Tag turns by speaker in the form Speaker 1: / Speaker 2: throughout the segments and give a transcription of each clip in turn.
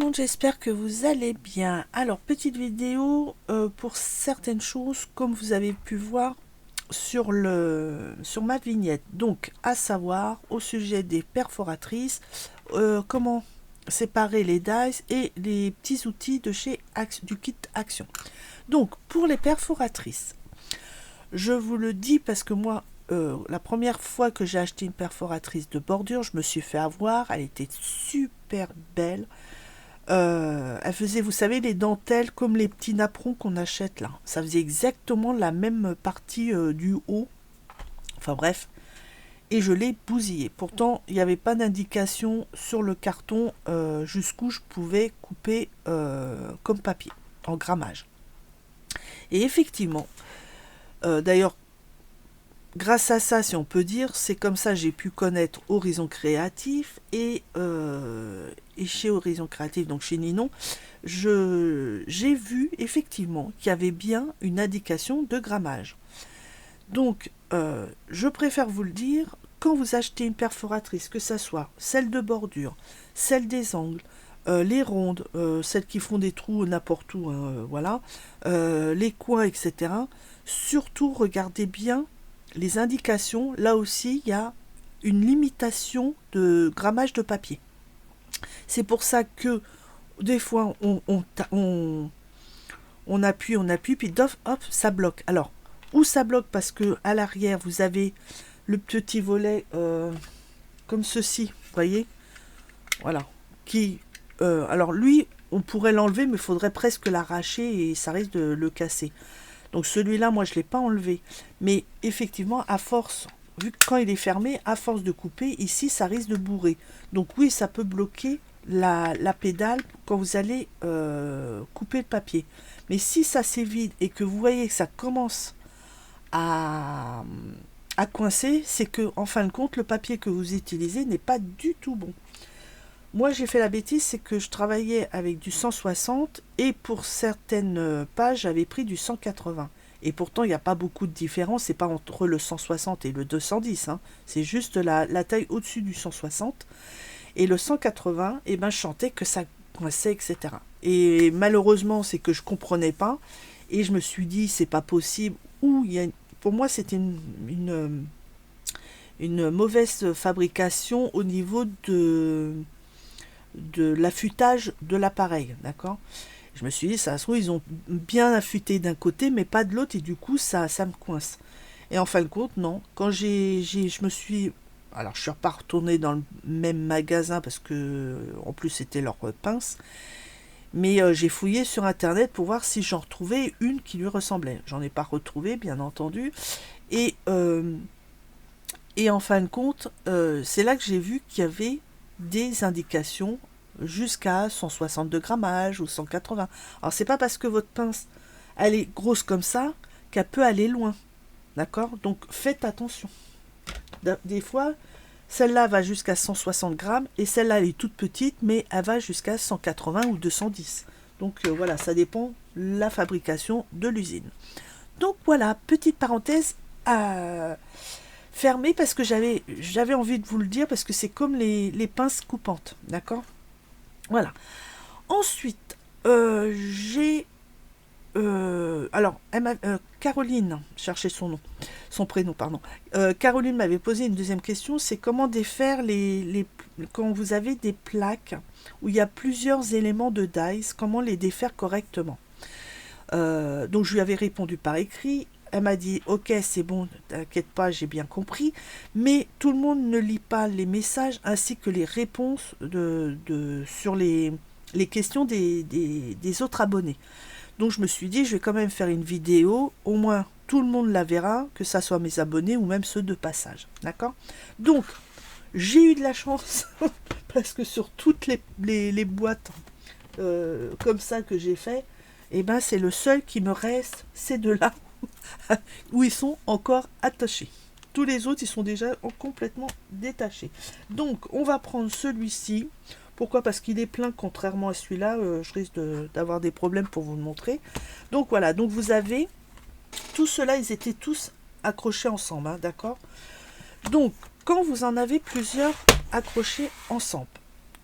Speaker 1: monde, j'espère que vous allez bien. Alors, petite vidéo pour certaines choses, comme vous avez pu voir sur ma vignette. Donc, à savoir, au sujet des perforatrices, comment séparer les dies et les petits outils de chez du kit Action. Donc, pour les perforatrices, je vous le dis parce que moi, la première fois que j'ai acheté une perforatrice de bordure, je me suis fait avoir. Elle était super belle. Elle faisait, vous savez, les dentelles comme les petits napperons qu'on achète là. Ça faisait exactement la même partie du haut. Enfin bref. Et je l'ai bousillé. Pourtant, il n'y avait pas d'indication sur le carton jusqu'où je pouvais couper comme papier, en grammage. Et effectivement, d'ailleurs, grâce à ça, si on peut dire, c'est comme ça que j'ai pu connaître Horizon Créatif et chez Horizon Créatif, donc chez Ninon, j'ai vu effectivement qu'il y avait bien une indication de grammage. Donc, je préfère vous le dire, quand vous achetez une perforatrice, que ça soit celle de bordure, celle des angles, les rondes, celles qui font des trous n'importe où, hein, voilà, les coins, etc. Surtout, regardez bien les indications. Là aussi, il y a une limitation de grammage de papier. C'est pour ça que des fois, on appuie, puis hop, ça bloque. Alors, où ça bloque? Parce que à l'arrière, vous avez le petit volet comme ceci, vous voyez? Voilà. Alors lui, on pourrait l'enlever, mais il faudrait presque l'arracher et ça risque de le casser. Donc celui-là, moi, je ne l'ai pas enlevé. Mais effectivement, à force, vu que quand il est fermé, à force de couper, ici, ça risque de bourrer. Donc oui, ça peut bloquer la pédale quand vous allez couper le papier. Mais si ça s'évite et que vous voyez que ça commence à coincer, c'est que, en fin de compte, le papier que vous utilisez n'est pas du tout bon. Moi, j'ai fait la bêtise, c'est que je travaillais avec du 160 et pour certaines pages, j'avais pris du 180. Et pourtant, il n'y a pas beaucoup de différence, c'est pas entre le 160 et le 210, hein. C'est juste la taille au-dessus du 160. Et le 180, eh ben, je sentais que ça coinçait, etc. Et malheureusement, c'est que je comprenais pas. Et je me suis dit, c'est pas possible. Ou pour moi, c'était une mauvaise fabrication au niveau de l'affûtage de l'appareil, d'accord? Je me suis dit, ça se trouve, ils ont bien affûté d'un côté, mais pas de l'autre, et du coup, ça me coince. Et en fin de compte, non. Quand je me suis... Alors, je suis pas retournée dans le même magasin, parce que, en plus, c'était leur pince, mais j'ai fouillé sur Internet pour voir si j'en retrouvais une qui lui ressemblait. J'en ai pas retrouvé, bien entendu. Et en fin de compte, c'est là que j'ai vu qu'il y avait des indications jusqu'à 160 de grammage ou 180. Alors c'est pas parce que votre pince elle est grosse comme ça qu'elle peut aller loin, d'accord? Donc faites attention. Des fois, celle-là va jusqu'à 160 grammes et celle-là elle est toute petite mais elle va jusqu'à 180 ou 210. Donc voilà, ça dépend de la fabrication de l'usine. Donc voilà, petite parenthèse fermée parce que j'avais envie de vous le dire parce que c'est comme les pinces coupantes, d'accord? Voilà. Ensuite, j'ai... alors, Caroline, cherchez son prénom, pardon. Caroline m'avait posé une deuxième question, c'est comment défaire quand vous avez des plaques où il y a plusieurs éléments de dies, comment les défaire correctement. Donc je lui avais répondu par écrit. Elle m'a dit, ok, c'est bon, t'inquiète pas, j'ai bien compris. Mais tout le monde ne lit pas les messages ainsi que les réponses sur les questions des autres abonnés. Donc je me suis dit, je vais quand même faire une vidéo, au moins tout le monde la verra, que ça soit mes abonnés ou même ceux de passage. D'accord? Donc, j'ai eu de la chance, parce que sur toutes les boîtes comme ça que j'ai fait, et ben c'est le seul qui me reste, ces deux-là, où ils sont encore attachés. Tous les autres, ils sont déjà complètement détachés. Donc, on va prendre celui-ci. Pourquoi? Parce qu'il est plein, contrairement à celui-là. Je risque d'avoir des problèmes pour vous le montrer. Donc, voilà. Donc, vous avez... Tout cela, ils étaient tous accrochés ensemble, hein, d'accord? Donc, quand vous en avez plusieurs accrochés ensemble,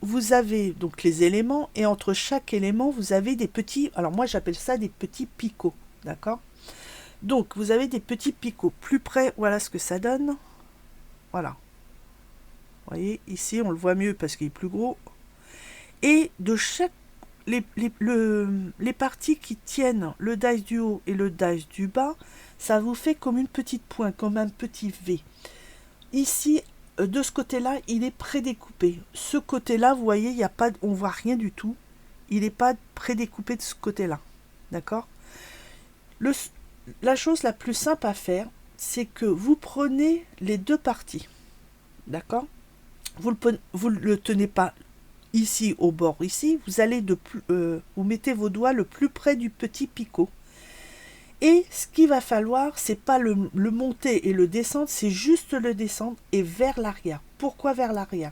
Speaker 1: vous avez donc les éléments et entre chaque élément, vous avez des petits, alors moi j'appelle ça des petits picots, d'accord? Donc vous avez des petits picots. Plus près, voilà ce que ça donne. Voilà. Vous voyez, ici on le voit mieux parce qu'il est plus gros. Et de chaque les parties qui tiennent le dice du haut et le dice du bas, ça vous fait comme une petite pointe, comme un petit V. Ici, de ce côté-là, il est prédécoupé. Ce côté-là, vous voyez, il y a pas, on voit rien du tout. Il n'est pas prédécoupé de ce côté-là. D'accord? La chose la plus simple à faire, c'est que vous prenez les deux parties. D'accord? Vous le tenez pas ici au bord ici, vous allez vous mettez vos doigts le plus près du petit picot. Et ce qu'il va falloir, c'est pas le monter et le descendre, c'est juste le descendre et vers l'arrière. Pourquoi vers l'arrière?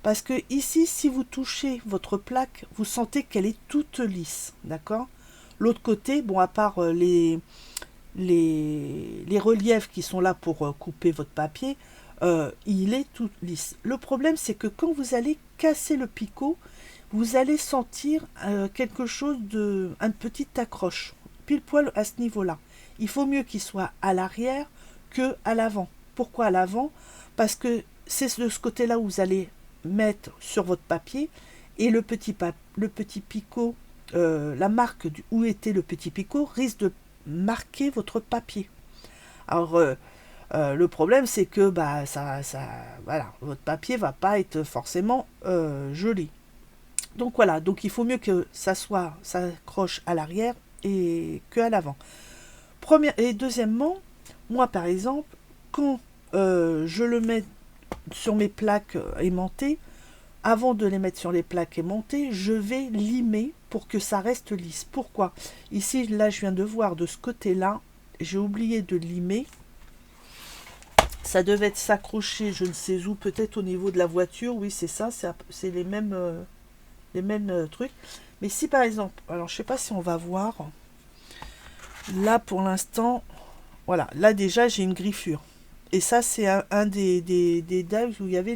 Speaker 1: Parce que ici, si vous touchez votre plaque, vous sentez qu'elle est toute lisse, d'accord? L'autre côté, bon, à part les reliefs qui sont là pour couper votre papier, il est tout lisse. Le problème, c'est que quand vous allez casser le picot, vous allez sentir quelque chose un petit accroche, pile poil à ce niveau-là. Il faut mieux qu'il soit à l'arrière que à l'avant. Pourquoi à l'avant? Parce que c'est de ce côté-là où vous allez mettre sur votre papier et le petit picot, la marque où était le petit picot risque de marquer votre papier. Alors le problème, c'est que bah, voilà, votre papier va pas être forcément joli. Donc voilà, donc il faut mieux que ça s'accroche à l'arrière et que à l'avant. Et deuxièmement, moi par exemple, quand je le mets sur mes plaques aimantées, avant de les mettre sur les plaques aimantées, je vais limer pour que ça reste lisse. Pourquoi? Ici, là, je viens de voir de ce côté-là, j'ai oublié de limer. Ça devait s'accrocher, je ne sais où, peut-être au niveau de la voiture. Oui, c'est ça, c'est les mêmes trucs. Mais si par exemple, alors je sais pas si on va voir. Là, pour l'instant, voilà. Là, déjà, j'ai une griffure. Et ça, c'est un des dives où il y avait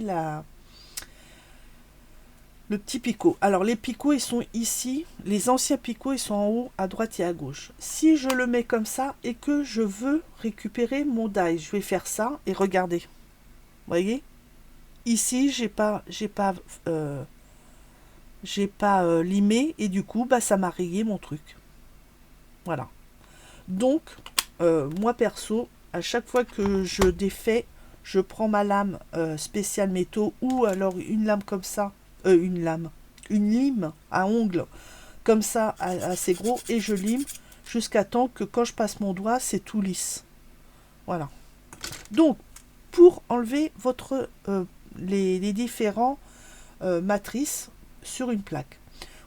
Speaker 1: le petit picot. Alors, les picots, ils sont ici. Les anciens picots, ils sont en haut, à droite et à gauche. Si je le mets comme ça et que je veux récupérer mon die, je vais faire ça et regardez. Vous voyez? Ici, j'ai pas limé et du coup, bah, ça m'a rayé mon truc. Voilà. Donc, moi perso, à chaque fois que je défais, je prends ma lame spéciale métaux ou alors une lame comme ça, une lime à ongles comme ça, assez gros, et je lime jusqu'à temps que quand je passe mon doigt, c'est tout lisse. Voilà. Donc, pour enlever les différents matrices sur une plaque,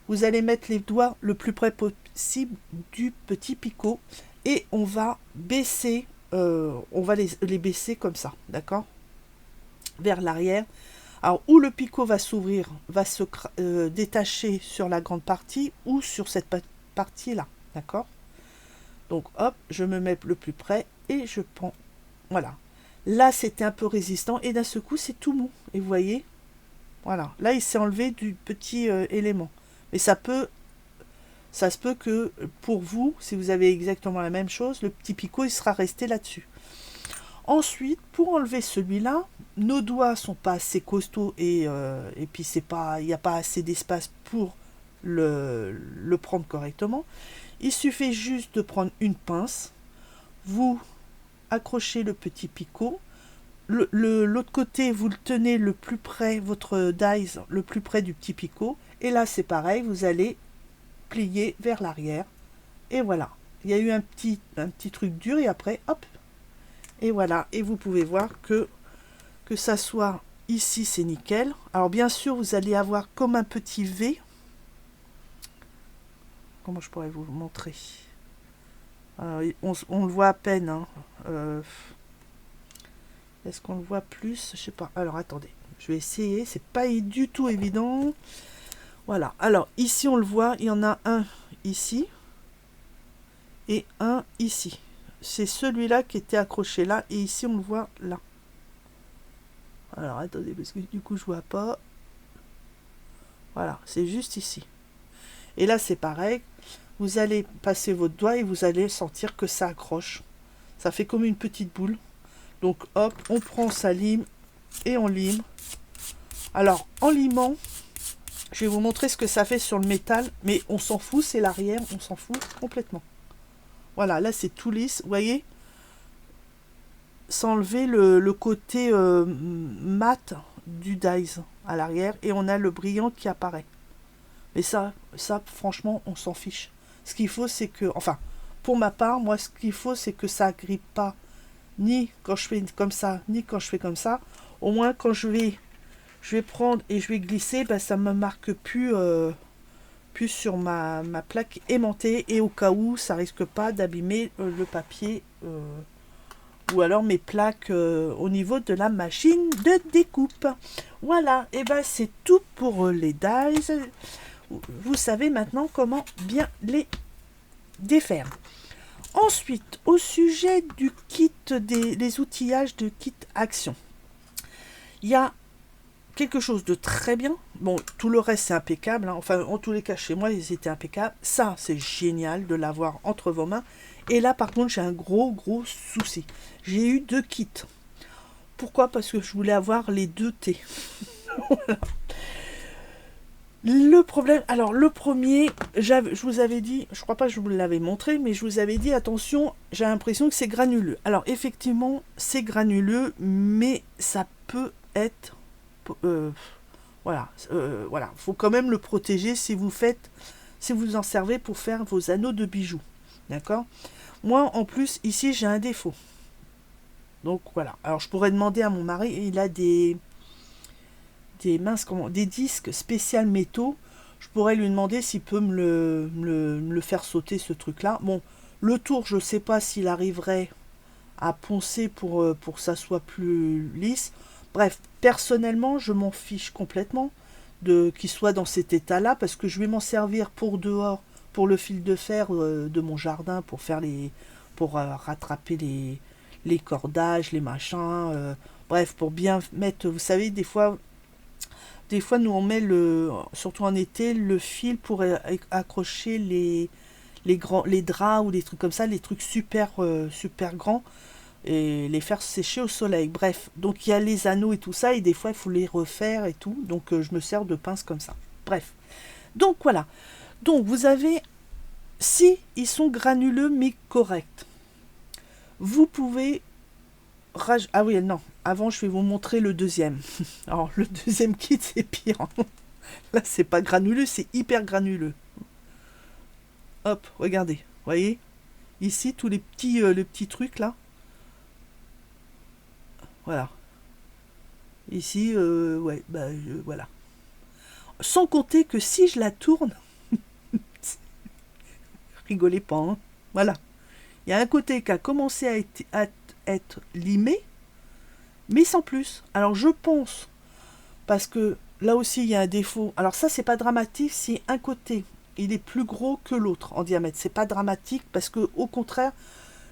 Speaker 1: vous allez mettre les doigts le plus près possible du petit picot et on va baisser, on va les baisser comme ça, d'accord? Vers l'arrière. Alors, où le picot va s'ouvrir, va se détacher sur la grande partie ou sur cette partie-là, d'accord? Donc, hop, je me mets le plus près et je prends, voilà. Là, c'était un peu résistant et d'un seul coup, c'est tout mou. Et vous voyez, voilà. Là, il s'est enlevé du petit élément. Mais ça se peut que pour vous, si vous avez exactement la même chose, le petit picot, il sera resté là-dessus. Ensuite, pour enlever celui-là, nos doigts sont pas assez costauds et puis il n'y a pas assez d'espace pour le prendre correctement. Il suffit juste de prendre une pince, vous accrochez le petit picot, l'autre côté, vous le tenez le plus près, votre dies, le plus près du petit picot, et là c'est pareil, vous allez plier vers l'arrière, et voilà. Il y a eu un petit truc dur, et après, hop, et voilà, et vous pouvez voir que ça soit ici, c'est nickel. Alors bien sûr, vous allez avoir comme un petit V. Comment je pourrais vous le montrer? Alors, on le voit à peine, hein. Est-ce qu'on le voit plus? Je sais pas. Alors attendez, je vais essayer. C'est pas du tout évident. Voilà. Alors ici on le voit. Il y en a un ici et un ici. C'est celui-là qui était accroché là et ici on le voit là. Alors attendez parce que du coup je vois pas. Voilà, c'est juste ici. Et là, c'est pareil. Vous allez passer votre doigt et vous allez sentir que ça accroche. Ça fait comme une petite boule. Donc, hop, on prend sa lime et on lime. Alors, en limant, je vais vous montrer ce que ça fait sur le métal. Mais on s'en fout, c'est l'arrière. On s'en fout complètement. Voilà, là, c'est tout lisse. Vous voyez ? Sans enlever le côté mat du dies à l'arrière. Et on a le brillant qui apparaît. Mais ça, franchement, on s'en fiche. Ce qu'il faut, c'est que... Enfin, pour ma part, moi, ce qu'il faut, c'est que ça agrippe pas ni quand je fais comme ça, ni quand je fais comme ça. Au moins, quand je vais prendre et je vais glisser, ben, ça me marque plus, plus sur ma plaque aimantée. Et au cas où, ça risque pas d'abîmer le papier ou alors mes plaques au niveau de la machine de découpe. Voilà, et ben c'est tout pour les dies. Vous savez maintenant comment bien les défaire. Ensuite, au sujet du kit des outillages de kit action, il y a quelque chose de très bien. Bon, tout le reste c'est impeccable, hein. Enfin, en tous les cas, chez moi, ils étaient impeccables. Ça, c'est génial de l'avoir entre vos mains. Et là, par contre, j'ai un gros souci. J'ai eu 2 kits. Pourquoi? Parce que je voulais avoir les 2 T. Voilà. Le problème, alors le premier, je vous avais dit, je crois pas que je vous l'avais montré, mais je vous avais dit, attention, j'ai l'impression que c'est granuleux. Alors effectivement, c'est granuleux, mais ça peut être... voilà, faut quand même le protéger si vous en servez pour faire vos anneaux de bijoux. D'accord? Moi, en plus, ici, j'ai un défaut. Donc voilà. Alors je pourrais demander à mon mari, il a des disques spéciaux métaux. Je pourrais lui demander s'il peut me le faire sauter, ce truc là. Bon, le tour, je sais pas s'il arriverait à poncer pour que ça soit plus lisse. Bref, personnellement, je m'en fiche complètement qu'il soit dans cet état là, parce que je vais m'en servir pour dehors, pour le fil de fer de mon jardin, pour rattraper les cordages, les machins, bref, pour bien mettre, vous savez, des fois, nous, on met, surtout en été, le fil pour accrocher les draps ou des trucs comme ça, les trucs super grands, et les faire sécher au soleil. Bref, donc il y a les anneaux et tout ça, et des fois, il faut les refaire et tout. Donc, je me sers de pince comme ça. Bref. Donc, voilà. Donc, vous avez... Si ils sont granuleux, mais corrects, vous pouvez... Ah oui, non. Avant, je vais vous montrer le deuxième. Alors, le deuxième kit, c'est pire. Là, c'est pas granuleux, c'est hyper granuleux. Hop, regardez. Voyez? Ici, tous les petits trucs, là. Voilà. Ici, ouais, bah, voilà. Sans compter que si je la tourne... rigolez pas, hein. Voilà. Il y a un côté qui a commencé à être limé, mais sans plus. Alors je pense, parce que là aussi il y a un défaut. Alors ça, c'est pas dramatique si un côté il est plus gros que l'autre en diamètre. C'est pas dramatique, parce que au contraire,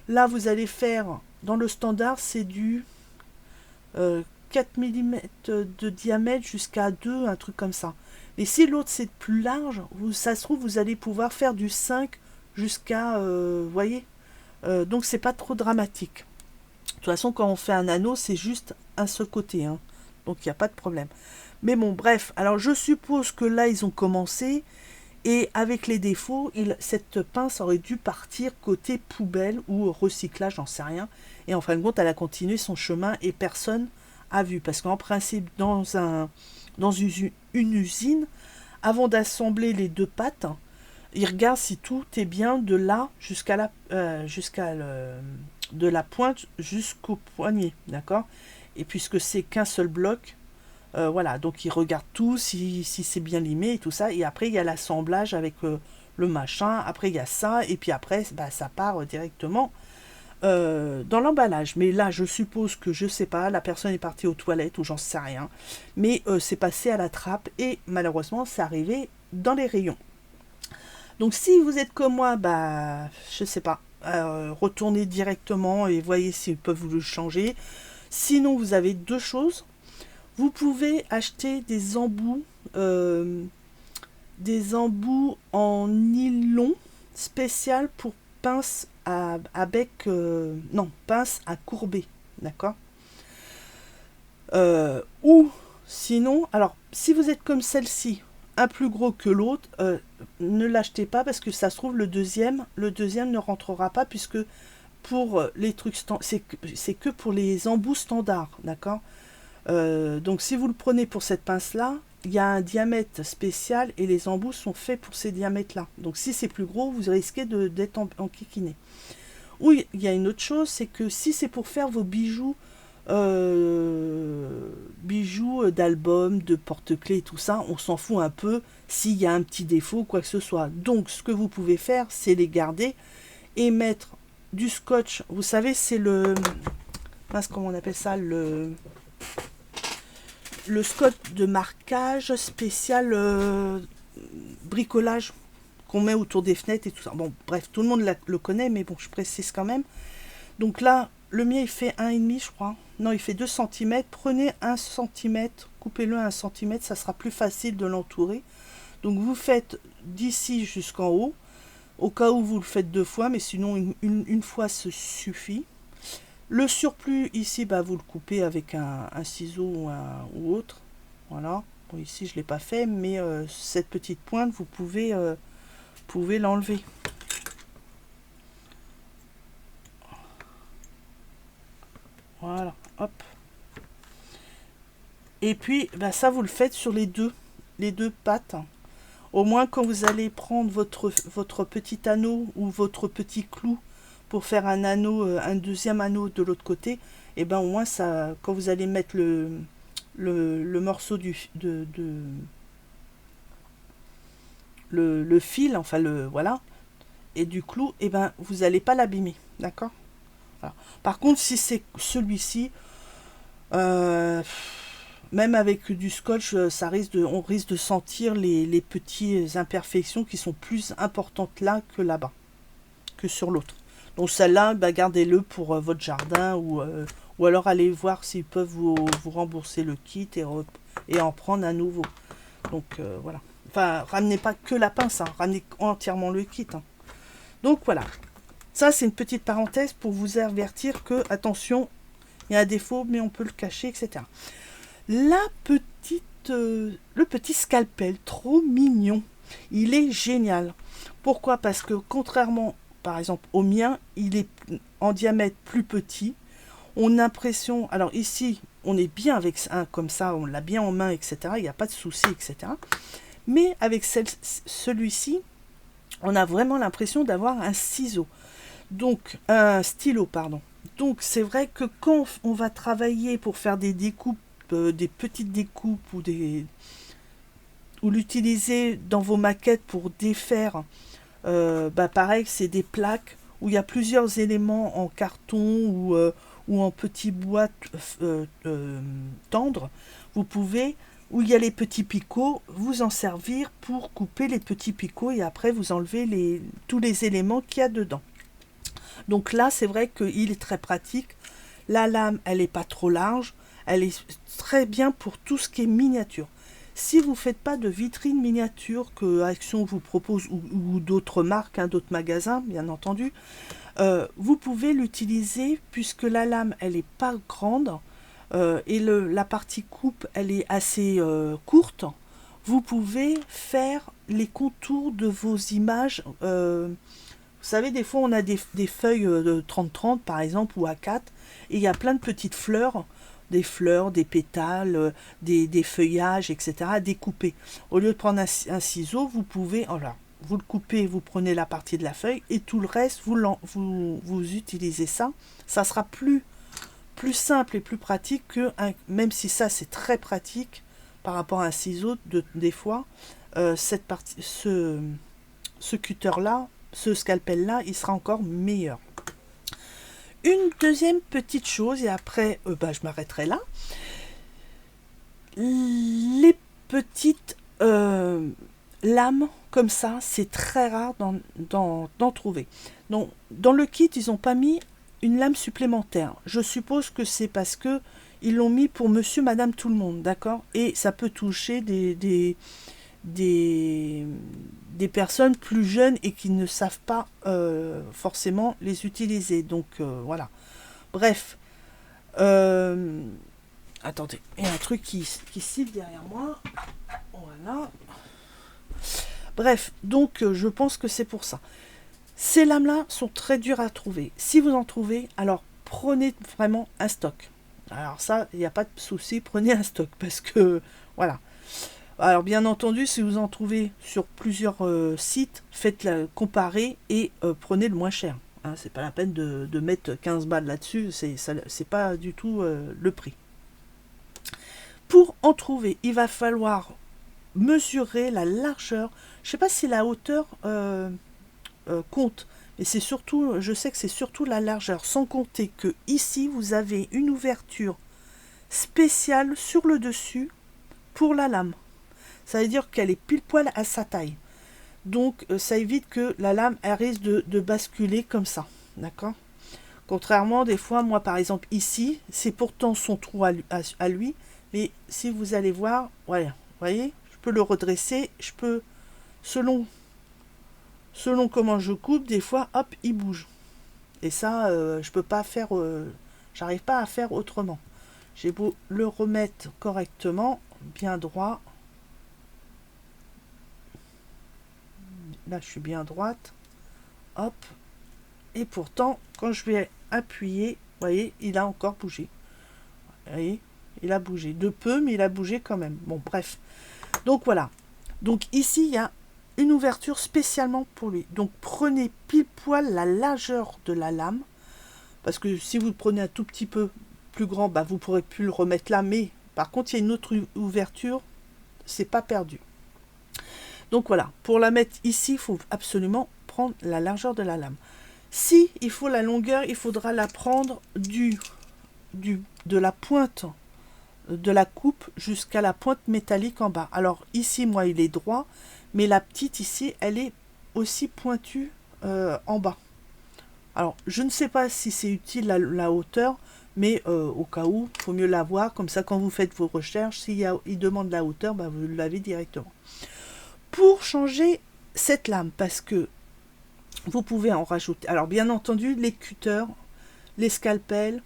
Speaker 1: là vous allez faire, dans le standard, c'est du 4 mm de diamètre jusqu'à 2, un truc comme ça. Mais si l'autre c'est plus large, ça se trouve, vous allez pouvoir faire du 5 jusqu'à, voyez, donc c'est pas trop dramatique. De toute façon, quand on fait un anneau, c'est juste un seul côté, hein. Donc il n'y a pas de problème. Mais bon, bref, alors je suppose que là, ils ont commencé, et avec les défauts, cette pince aurait dû partir côté poubelle ou recyclage, j'en sais rien. Et en fin de compte, elle a continué son chemin et personne a vu. Parce qu'en principe, dans une usine, avant d'assembler les 2 pattes, ils regardent si tout est bien de là de la pointe jusqu'au poignet, d'accord? Et puisque c'est qu'un seul bloc, voilà, donc ils regardent tout, si c'est bien limé et tout ça, et après il y a l'assemblage avec le machin, après il y a ça, et puis après bah, ça part directement dans l'emballage. Mais là, je suppose que, je sais pas, la personne est partie aux toilettes ou j'en sais rien, mais c'est passé à la trappe et malheureusement c'est arrivé dans les rayons. Donc si vous êtes comme moi, bah je sais pas, retournez directement et voyez s'ils peuvent vous le changer. Sinon, vous avez 2 choses. Vous pouvez acheter des embouts des embouts en nylon spécial pour pince à bec, non, pince à courber, d'accord. Ou sinon, alors si vous êtes comme celle-ci, un plus gros que l'autre, ne l'achetez pas parce que ça se trouve le deuxième ne rentrera pas puisque pour les trucs c'est que pour les embouts standards, d'accord. Donc si vous le prenez pour cette pince là, il y a un diamètre spécial et les embouts sont faits pour ces diamètres là. Donc si c'est plus gros, vous risquez d'être enquiquiné. Oui, il y a une autre chose, c'est que si c'est pour faire vos bijoux d'album, de porte-clés et tout ça, on s'en fout un peu s'il y a un petit défaut ou quoi que ce soit. Donc ce que vous pouvez faire, c'est les garder et mettre du scotch. Vous savez, c'est comment on appelle ça, le scotch de marquage spécial bricolage qu'on met autour des fenêtres et tout ça. Bon, bref, tout le monde le connaît, mais bon, je précise quand même. Donc là, le mien, il fait 1,5, je crois. Non, il fait 2 cm. Prenez 1 cm, coupez-le à 1 cm, ça sera plus facile de l'entourer. Donc vous faites d'ici jusqu'en haut, au cas où vous le faites 2 fois, mais sinon une fois se suffit. Le surplus ici, bah, vous le coupez avec un ciseau ou autre. Voilà. Bon, ici, je ne l'ai pas fait, mais cette petite pointe, vous pouvez l'enlever. Voilà, hop. Et puis, bah, ça, vous le faites sur les deux pattes. Au moins, quand vous allez prendre votre petit anneau ou votre petit clou pour faire un anneau, un deuxième anneau de l'autre côté, et ben au moins, ça, quand vous allez mettre le morceau le fil, enfin voilà, et du clou, et ben vous n'allez pas l'abîmer, d'accord. Voilà. Par contre, si c'est celui-ci, euh, même avec du scotch, on risque de sentir les petites imperfections qui sont plus importantes là que là-bas, que sur l'autre. Donc celle-là, bah, gardez-le pour votre jardin ou alors allez voir s'ils peuvent vous rembourser le kit et en prendre un nouveau. Donc voilà. Enfin, ramenez pas que la pince, hein, ramenez entièrement le kit. Hein. Donc voilà. Ça, c'est une petite parenthèse pour vous avertir que, attention, il y a un défaut, mais on peut le cacher, etc. Le petit scalpel, trop mignon. Il est génial. Pourquoi? Parce que contrairement, par exemple, au mien, il est en diamètre plus petit. On a l'impression, alors ici, on est bien avec un comme ça, on l'a bien en main, etc. Il n'y a pas de souci, etc. Mais avec celui-ci, on a vraiment l'impression d'avoir un ciseau. Donc, un stylo, pardon. Donc, c'est vrai que quand on va travailler pour faire des découpes, des petites découpes ou l'utiliser dans vos maquettes pour défaire, bah pareil, c'est des plaques où il y a plusieurs éléments en carton ou en petits bois tendres. Vous pouvez, où il y a les petits picots, vous en servir pour couper les petits picots et après vous enlevez tous les éléments qu'il y a dedans. Donc là, c'est vrai qu'il est très pratique. La lame, elle n'est pas trop large. Elle est très bien pour tout ce qui est miniature. Si vous ne faites pas de vitrine miniature que Action vous propose ou d'autres marques, hein, d'autres magasins, bien entendu, vous pouvez l'utiliser puisque la lame, elle n'est pas grande et la partie coupe, elle est assez courte. Vous pouvez faire les contours de vos images. Vous savez, des fois, on a des feuilles de 30-30, par exemple, ou A4, et il y a plein de petites fleurs, des pétales, des feuillages, etc., à découper. Au lieu de prendre un ciseau, vous pouvez, alors, vous le coupez, vous prenez la partie de la feuille, et tout le reste, vous utilisez ça. Ça sera plus simple et plus pratique même si ça, c'est très pratique par rapport à un ciseau, des fois, ce cutter-là, ce scalpel-là, il sera encore meilleur. Une deuxième petite chose, et après, je m'arrêterai là. Les petites lames comme ça, c'est très rare d'en trouver. Donc, dans le kit, ils n'ont pas mis une lame supplémentaire. Je suppose que c'est parce que ils l'ont mis pour monsieur, madame, tout le monde, d'accord? Et ça peut toucher des des personnes plus jeunes et qui ne savent pas forcément les utiliser. Donc voilà. Bref. Attendez, il y a un truc qui siffle derrière moi. Voilà. Bref, donc je pense que c'est pour ça. Ces lames-là sont très dures à trouver. Si vous en trouvez, alors prenez vraiment un stock. Alors ça, il n'y a pas de souci, prenez un stock parce que voilà. Alors bien entendu, si vous en trouvez sur plusieurs sites, faites-la comparer et prenez le moins cher. Hein, c'est pas la peine de mettre 15 balles là-dessus, c'est pas du tout le prix. Pour en trouver, il va falloir mesurer la largeur. Je sais pas si la hauteur compte, mais c'est surtout, je sais que c'est surtout la largeur, sans compter que ici vous avez une ouverture spéciale sur le dessus pour la lame. Ça veut dire qu'elle est pile poil à sa taille. Donc ça évite que la lame elle risque de basculer comme ça. D'accord? Contrairement, des fois, moi par exemple ici, c'est pourtant son trou à lui, mais si vous allez voir, voilà, vous voyez, je peux le redresser, je peux, selon comment je coupe, des fois, hop, il bouge. Et ça, je peux pas faire, j'arrive pas à faire autrement. J'ai beau le remettre correctement, bien droit. Là, je suis bien droite. Hop. Et pourtant, quand je vais appuyer, vous voyez, il a encore bougé. Vous voyez, il a bougé. De peu, mais il a bougé quand même. Bon, bref. Donc, voilà. Donc, ici, il y a une ouverture spécialement pour lui. Donc, prenez pile poil la largeur de la lame. Parce que si vous le prenez un tout petit peu plus grand, bah, vous ne pourrez plus le remettre là. Mais, par contre, il y a une autre ouverture. C'est pas perdu. Donc voilà, pour la mettre ici, il faut absolument prendre la largeur de la lame. Si il faut la longueur, il faudra la prendre de la pointe de la coupe jusqu'à la pointe métallique en bas. Alors ici, moi, il est droit, mais la petite ici, elle est aussi pointue en bas. Alors, je ne sais pas si c'est utile la hauteur, mais au cas où, il faut mieux la voir. Comme ça, quand vous faites vos recherches, il demande la hauteur, bah, vous l'avez directement. Pour changer cette lame, parce que vous pouvez en rajouter. Alors bien entendu, les cutters, les scalpels,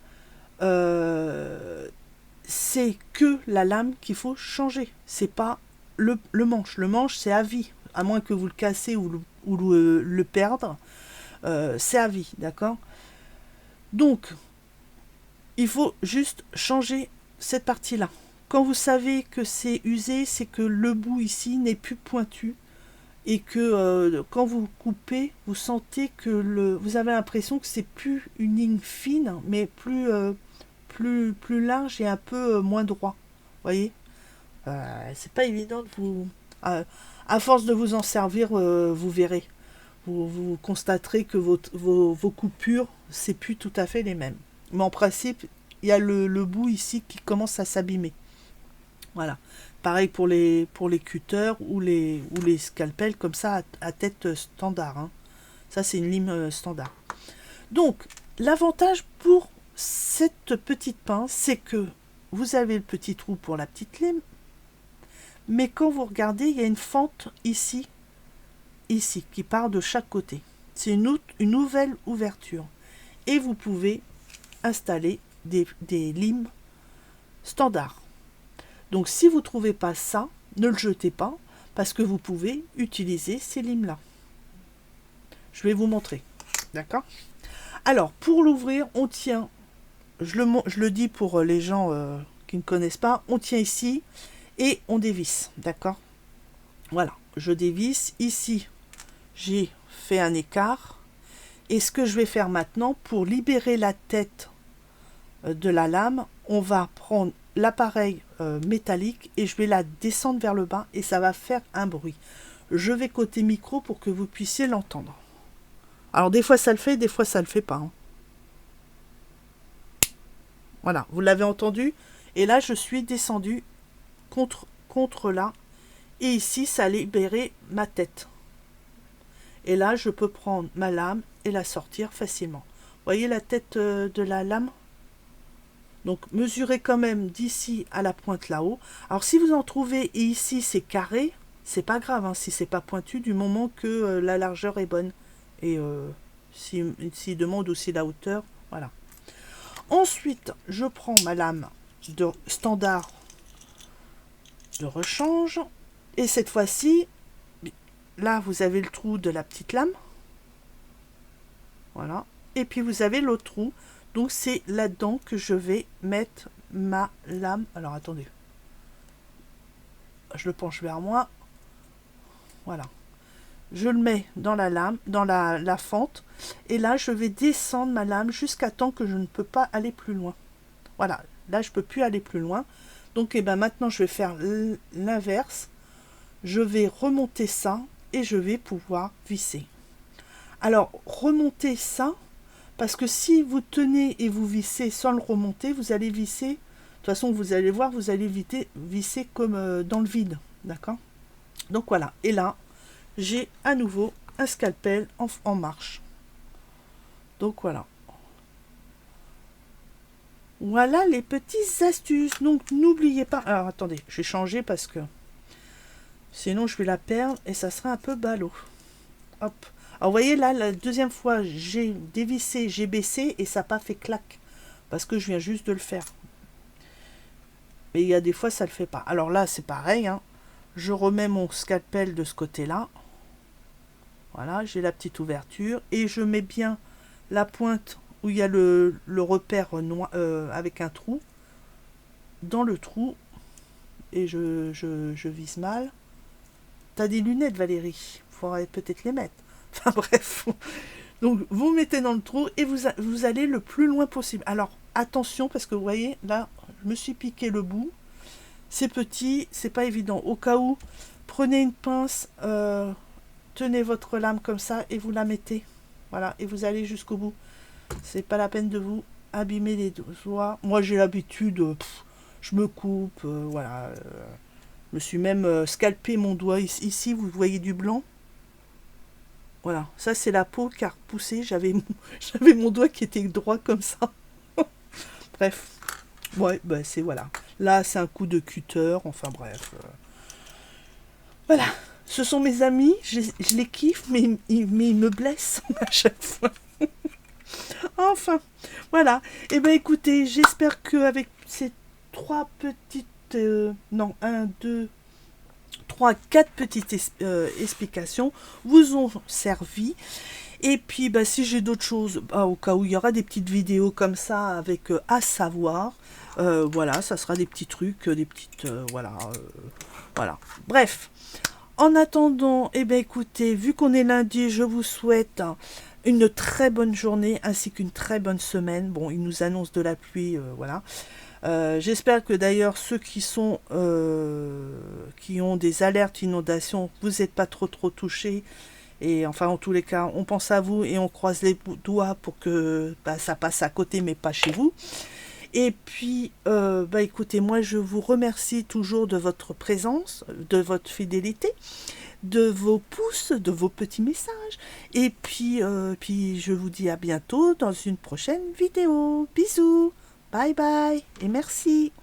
Speaker 1: c'est que la lame qu'il faut changer. C'est pas le manche. Le manche, c'est à vie. À moins que vous le cassez ou le perdre. C'est à vie, d'accord? Donc, il faut juste changer cette partie-là. Quand vous savez que c'est usé, c'est que le bout ici n'est plus pointu et que quand vous coupez, vous sentez que vous avez l'impression que c'est plus une ligne fine, mais plus large et un peu moins droit. Vous voyez, c'est pas évident de vous. À force de vous en servir, vous verrez. Vous constaterez que vos coupures, c'est plus tout à fait les mêmes. Mais en principe, il y a le bout ici qui commence à s'abîmer. Voilà. Pareil pour les cutters ou les scalpels comme ça à tête standard. Hein. Ça, c'est une lime standard. Donc, l'avantage pour cette petite pince, c'est que vous avez le petit trou pour la petite lime, mais quand vous regardez, il y a une fente ici, qui part de chaque côté. C'est une nouvelle ouverture. Et vous pouvez installer des limes standards. Donc si vous ne trouvez pas ça, ne le jetez pas, parce que vous pouvez utiliser ces limes-là. Je vais vous montrer. D'accord? Alors, pour l'ouvrir, on tient, je le dis pour les gens qui ne connaissent pas, on tient ici et on dévisse. D'accord? Voilà, je dévisse. Ici, j'ai fait un écart. Et ce que je vais faire maintenant, pour libérer la tête de la lame, on va prendre l'appareil métallique et je vais la descendre vers le bas et ça va faire un bruit. Je vais côté micro pour que vous puissiez l'entendre. Alors des fois ça le fait, des fois ça le fait pas. Hein. Voilà, vous l'avez entendu. Et là je suis descendu contre là. Et ici ça a libéré ma tête. Et là je peux prendre ma lame et la sortir facilement. Vous voyez la tête de la lame ? Donc mesurez quand même d'ici à la pointe là-haut. Alors si vous en trouvez et ici c'est carré, c'est pas grave hein, si c'est pas pointu du moment que la largeur est bonne. Et s'il demande aussi la hauteur, voilà. Ensuite, je prends ma lame de standard de rechange. Et cette fois-ci, là, vous avez le trou de la petite lame. Voilà. Et puis, vous avez l'autre trou. Donc, c'est là-dedans que je vais mettre ma lame. Alors, attendez. Je le penche vers moi. Voilà. Je le mets dans la lame, dans la fente. Et là, je vais descendre ma lame jusqu'à temps que je ne peux pas aller plus loin. Voilà. Là, je ne peux plus aller plus loin. Donc, eh ben, maintenant, je vais faire l'inverse. Je vais remonter ça et je vais pouvoir visser. Alors, remonter ça, parce que si vous tenez et vous vissez sans le remonter, vous allez visser. De toute façon, vous allez voir, vous allez visser comme dans le vide. D'accord? Donc voilà. Et là, j'ai à nouveau un scalpel en marche. Donc voilà. Voilà les petites astuces. Donc n'oubliez pas. Alors attendez, je vais changer parce que sinon je vais la perdre et ça sera un peu ballot. Hop. Alors vous voyez là, la deuxième fois, j'ai dévissé, j'ai baissé et ça n'a pas fait clac. Parce que je viens juste de le faire. Mais il y a des fois ça ne le fait pas. Alors là c'est pareil. Hein. Je remets mon scalpel de ce côté-là. Voilà, j'ai la petite ouverture. Et je mets bien la pointe où il y a le repère noir, avec un trou. Dans le trou. Et je vise mal. T'as des lunettes Valérie. Il faudrait peut-être les mettre. Enfin bref. Donc vous mettez dans le trou et vous allez le plus loin possible. Alors attention parce que vous voyez là, je me suis piqué le bout. C'est petit, c'est pas évident. Au cas où, prenez une pince, tenez votre lame comme ça et vous la mettez. Voilà, et vous allez jusqu'au bout. C'est pas la peine de vous abîmer les doigts. Moi j'ai l'habitude, je me coupe, voilà. Je me suis même scalpé mon doigt. Ici, vous voyez du blanc. Voilà, ça c'est la peau qui a repoussé. J'avais mon doigt qui était droit comme ça. Bref, ouais, bah c'est voilà. Là, c'est un coup de cutter. Enfin bref, voilà. Ce sont mes amis. Je les kiffe, mais ils me blessent à chaque fois. Enfin, voilà. Et ben écoutez, j'espère qu'avec ces 3 petites, non, 1, 2, 3, 4 petites explications vous ont servi. Et puis, bah, si j'ai d'autres choses, bah, au cas où il y aura des petites vidéos comme ça avec à savoir, voilà, ça sera des petits trucs, des petites, voilà, voilà. Bref, en attendant, eh bien, écoutez, vu qu'on est lundi, je vous souhaite une très bonne journée ainsi qu'une très bonne semaine. Bon, il nous annonce de la pluie, voilà. J'espère que d'ailleurs ceux qui ont des alertes inondations, vous n'êtes pas trop touchés. Et enfin, en tous les cas, on pense à vous et on croise les doigts pour que ça passe à côté, mais pas chez vous. Et puis, bah écoutez, moi je vous remercie toujours de votre présence, de votre fidélité, de vos pouces, de vos petits messages. Et puis, je vous dis à bientôt dans une prochaine vidéo. Bisous, bye bye et merci.